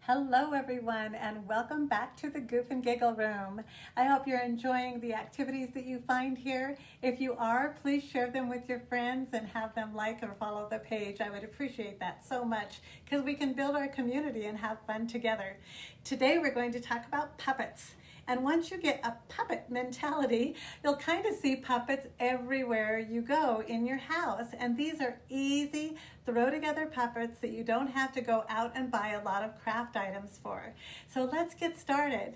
Hello everyone and welcome back to the Goof and Giggle Room. I hope you're enjoying the activities that you find here. If you are, please share them with your friends and have them like or follow the page. I would appreciate that so much because we can build our community and have fun together. Today we're going to talk about puppets. And once you get a puppet mentality, you'll kind of see puppets everywhere you go in your house. And these are easy, throw together puppets that you don't have to go out and buy a lot of craft items for. So let's get started.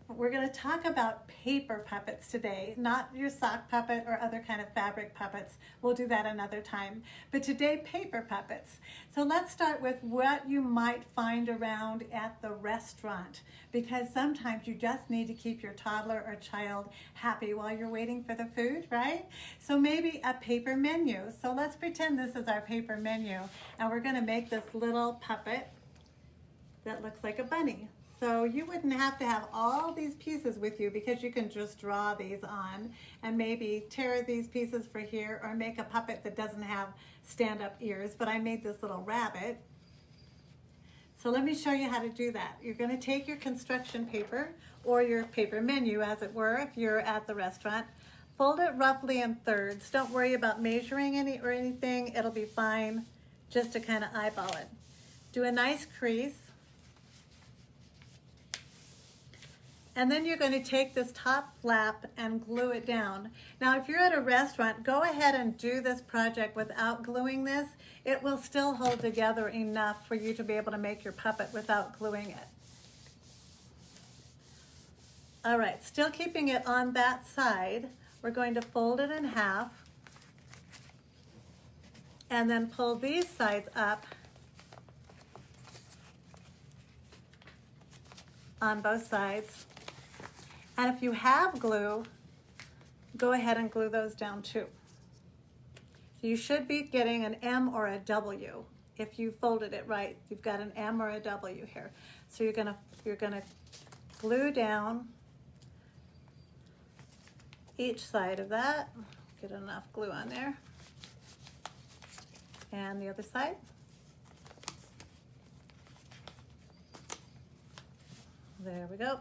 We're going to talk about paper puppets today, not your sock puppet or other kind of fabric puppets. We'll do that another time. But today, paper puppets. So let's start with what you might find around at the restaurant, because sometimes you just need to keep your toddler or child happy while you're waiting for the food, right? So maybe a paper menu. So let's pretend this is our paper menu, and we're going to make this little puppet that looks like a bunny. So you wouldn't have to have all these pieces with you because you can just draw these on and maybe tear these pieces for here or make a puppet that doesn't have stand-up ears. But I made this little rabbit. So let me show you how to do that. You're going to take your construction paper or your paper menu, as it were, if you're at the restaurant. Fold it roughly in thirds. Don't worry about measuring anything. It'll be fine just to kind of eyeball it. Do a nice crease. And then you're going to take this top flap and glue it down. Now, if you're at a restaurant, go ahead and do this project without gluing this. It will still hold together enough for you to be able to make your puppet without gluing it. All right, still keeping it on that side, we're going to fold it in half and then pull these sides up on both sides. And if you have glue, go ahead and glue those down too. So you should be getting an M or a W. If you folded it right, you've got an M or a W here. So you're gonna glue down each side of that. Get enough glue on there. And the other side. There we go.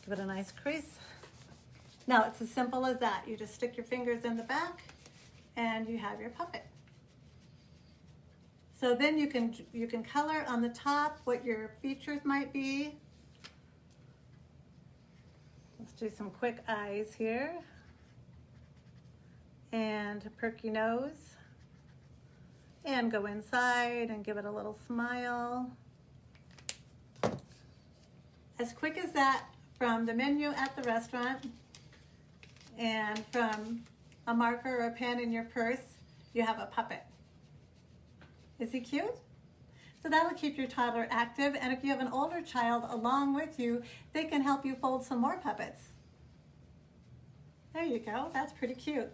Give it a nice crease. Now it's as simple as that. You just stick your fingers in the back and you have your puppet. So then you can color on the top what your features might be. Let's do some quick eyes here. And a perky nose. And go inside and give it a little smile. As quick as that, from the menu at the restaurant and from a marker or a pen in your purse, you have a puppet. Is he cute? So that'll keep your toddler active, and if you have an older child along with you, they can help you fold some more puppets. There you go, that's pretty cute.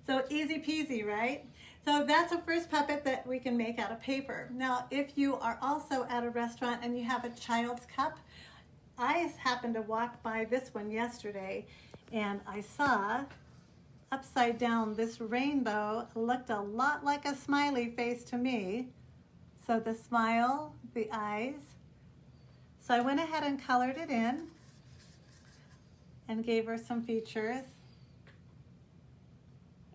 So easy peasy, right? So that's a first puppet that we can make out of paper. Now, if you are also at a restaurant and you have a child's cup, I happened to walk by this one yesterday and I saw upside down this rainbow looked a lot like a smiley face to me. So the smile, the eyes. So I went ahead and colored it in and gave her some features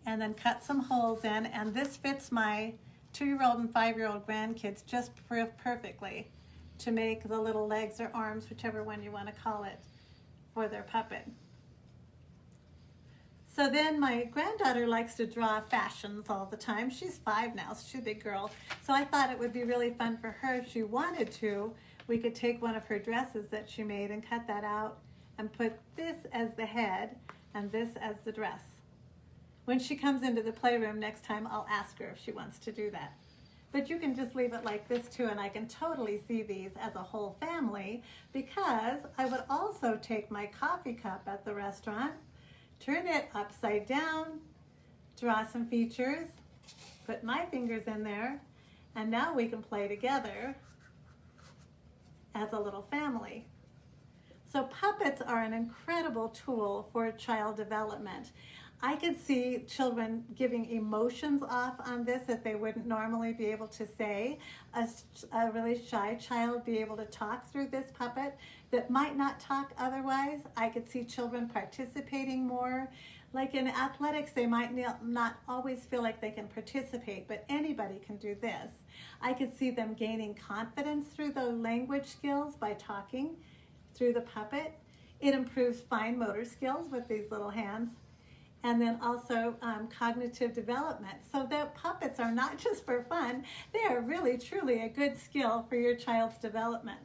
and then cut some holes in, and this fits my 2-year-old and 5-year-old grandkids just perfectly to make the little legs or arms, whichever one you want to call it, for their puppet. So then my granddaughter likes to draw fashions all the time. She's 5 now, so she's a big girl. So I thought it would be really fun for her if she wanted to. We could take one of her dresses that she made and cut that out and put this as the head and this as the dress. When she comes into the playroom next time, I'll ask her if she wants to do that. But you can just leave it like this too, and I can totally see these as a whole family, because I would also take my coffee cup at the restaurant, turn it upside down, draw some features, put my fingers in there, and now we can play together as a little family. So puppets are an incredible tool for child development. I could see children giving emotions off on this that they wouldn't normally be able to say. A really shy child be able to talk through this puppet that might not talk otherwise. I could see children participating more. Like in athletics, they might not always feel like they can participate, but anybody can do this. I could see them gaining confidence through the language skills by talking through the puppet. It improves fine motor skills with these little hands. And then also cognitive development. So the puppets are not just for fun, they are really truly a good skill for your child's development.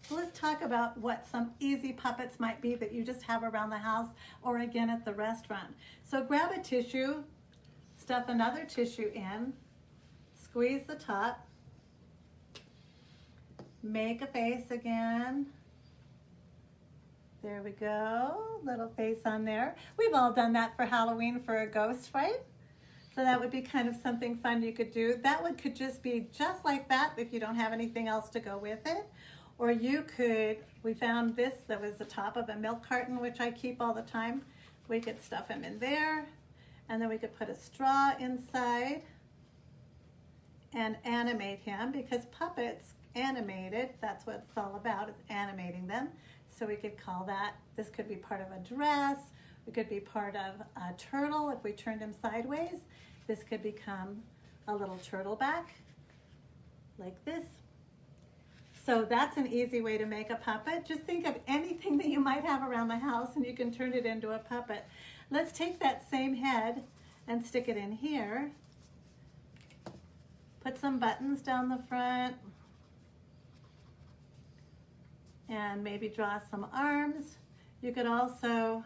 So let's talk about what some easy puppets might be that you just have around the house or again at the restaurant. So grab a tissue, stuff another tissue in, squeeze the top, make a face again. There we go, little face on there. We've all done that for Halloween for a ghost, right? So that would be kind of something fun you could do. That one could just be just like that if you don't have anything else to go with it. Or you could, we found this that was the top of a milk carton, which I keep all the time. We could stuff him in there, and then we could put a straw inside and animate him, because puppets animated, that's what it's all about, is animating them. So we could call that, this could be part of a dress, it could be part of a turtle if we turned him sideways. This could become a little turtle back, like this. So that's an easy way to make a puppet. Just think of anything that you might have around the house and you can turn it into a puppet. Let's take that same head and stick it in here. Put some buttons down the front. And maybe draw some arms. You could also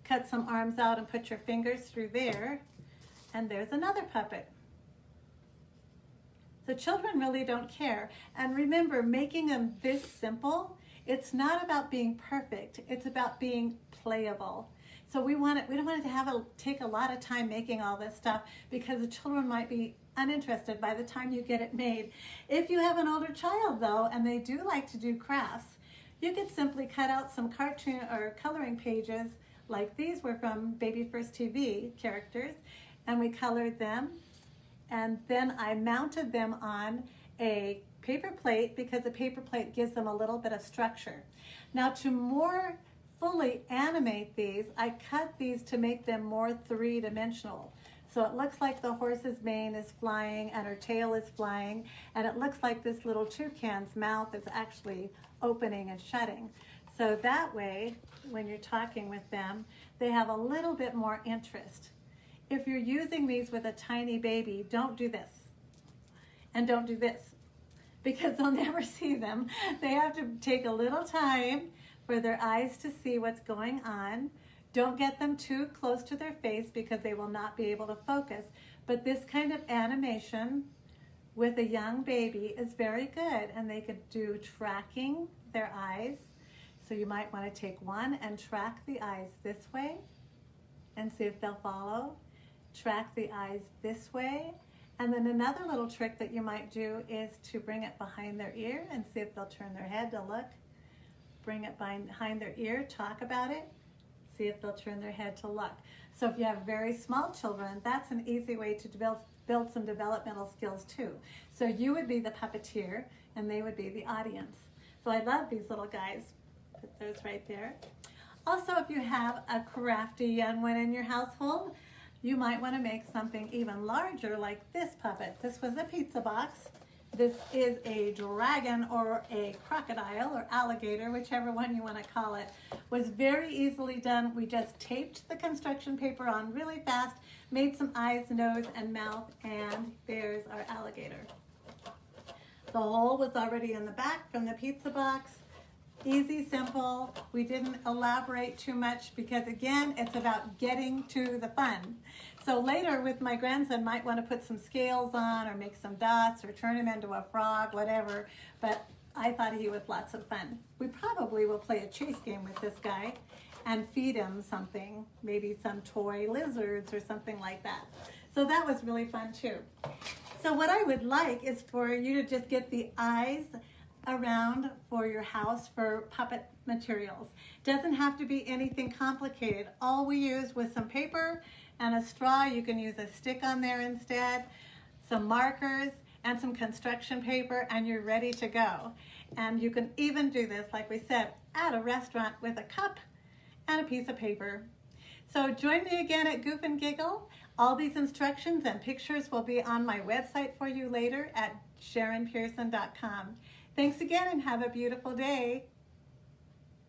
cut some arms out and put your fingers through there. And there's another puppet. So children really don't care. And remember, making them this simple, it's not about being perfect. It's about being playable. So we don't want it to take a lot of time making all this stuff, because the children might be uninterested by the time you get it made. If you have an older child though, and they do like to do crafts, you could simply cut out some cartoon or coloring pages, like these were from Baby First TV characters, and we colored them. And then I mounted them on a paper plate, because the paper plate gives them a little bit of structure. Now to more fully animate these, I cut these to make them more three-dimensional. So it looks like the horse's mane is flying and her tail is flying, and it looks like this little toucan's mouth is actually opening and shutting. So that way, when you're talking with them, they have a little bit more interest. If you're using these with a tiny baby, don't do this. And don't do this, because they'll never see them. They have to take a little time for their eyes to see what's going on. Don't get them too close to their face, because they will not be able to focus. But this kind of animation with a young baby is very good, and they could do tracking their eyes. So you might want to take one and track the eyes this way and see if they'll follow. Track the eyes this way. And then another little trick that you might do is to bring it behind their ear and see if they'll turn their head to look. Bring it behind their ear, talk about it, see if they'll turn their head to look. So if you have very small children, that's an easy way to build some developmental skills too. So you would be the puppeteer and they would be the audience. So I love these little guys. Put those right there. Also, if you have a crafty young one in your household, you might want to make something even larger, like this puppet. This was a pizza box. This is a dragon or a crocodile or alligator, whichever one you want to call it. Was very easily done. We just taped the construction paper on really fast, made some eyes, nose, and mouth, and there's our alligator. The hole was already in the back from the pizza box. Easy, simple. We didn't elaborate too much, because again, it's about getting to the fun. So later with my grandson, might want to put some scales on or make some dots or turn him into a frog, whatever. But I thought he was lots of fun. We probably will play a chase game with this guy and feed him something, maybe some toy lizards or something like that. So that was really fun too. So what I would like is for you to just get the eyes around for your house for puppet materials. Doesn't have to be anything complicated. All we use was some paper and a straw. You can use a stick on there instead, some markers, and some construction paper, and you're ready to go. And you can even do this, like we said, at a restaurant with a cup and a piece of paper. So join me again at Goof and Giggle. All these instructions and pictures will be on my website for you later at SharenPearson.com. Thanks again and have a beautiful day.